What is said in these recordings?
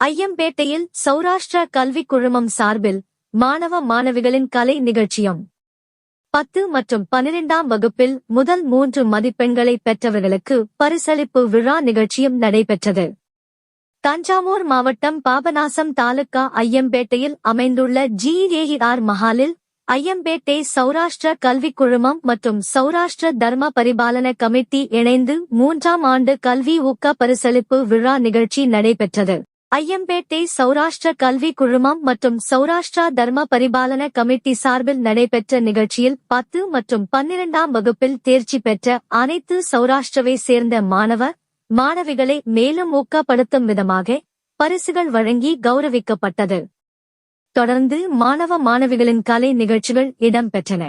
ஐயம்பேட்டையில் சௌராஷ்டிரா கல்விக் குழுமம் சார்பில் மாணவ மாணவிகளின் கலை நிகழ்ச்சியம் 10 மற்றும் 12ஆம் வகுப்பில் முதல் 3 மதிப்பெண்களை பெற்றவர்களுக்கு பரிசளிப்பு விழா நிகழ்ச்சியும் நடைபெற்றது. தஞ்சாவூர் மாவட்டம் பாபநாசம் தாலுகா ஐயம்பேட்டையில் அமைந்துள்ள ஜிஏஆர் மஹாலில் ஐயம்பேட்டை சௌராஷ்டிரா கல்விக் குழுமம் மற்றும் சௌராஷ்டிர தர்ம பரிபாலன கமிட்டி இணைந்து 3ஆம் ஆண்டு கல்வி ஊக்க பரிசளிப்பு விழா நிகழ்ச்சி நடைபெற்றது. ஐயம்பேட்டை சௌராஷ்டிர கல்வி குழுமம் மற்றும் சௌராஷ்டிரா தர்ம பரிபாலன கமிட்டி சார்பில் நடைபெற்ற நிகழ்ச்சியில் 10 மற்றும் 12ஆம் வகுப்பில் தேர்ச்சி பெற்ற அனைத்து சௌராஷ்டிரவை சேர்ந்த மாணவ மாணவிகளை மேலும் ஊக்கப்படுத்தும் விதமாக பரிசுகள் வழங்கி கௌரவிக்கப்பட்டது. தொடர்ந்து மாணவ மாணவிகளின் கலை நிகழ்ச்சிகள் இடம்பெற்றன.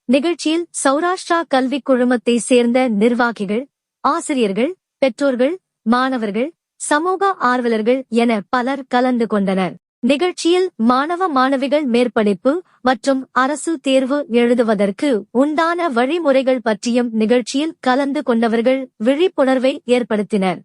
நிகழ்ச்சியில் சௌராஷ்டிரா கல்விக் குழுமத்தை சேர்ந்த நிர்வாகிகள், ஆசிரியர்கள், பெற்றோர்கள், மாணவர்கள், சமூக ஆர்வலர்கள் என பலர் கலந்து கொண்டனர். நிகழ்ச்சியில் மாணவ மாணவிகள் மேற்படிப்பு மற்றும் அரசு தேர்வு எழுதுவதற்கு உண்டான வழிமுறைகள் பற்றியும் நிகழ்ச்சியில் கலந்து கொண்டவர்கள் விழிப்புணர்வை ஏற்படுத்தினர்.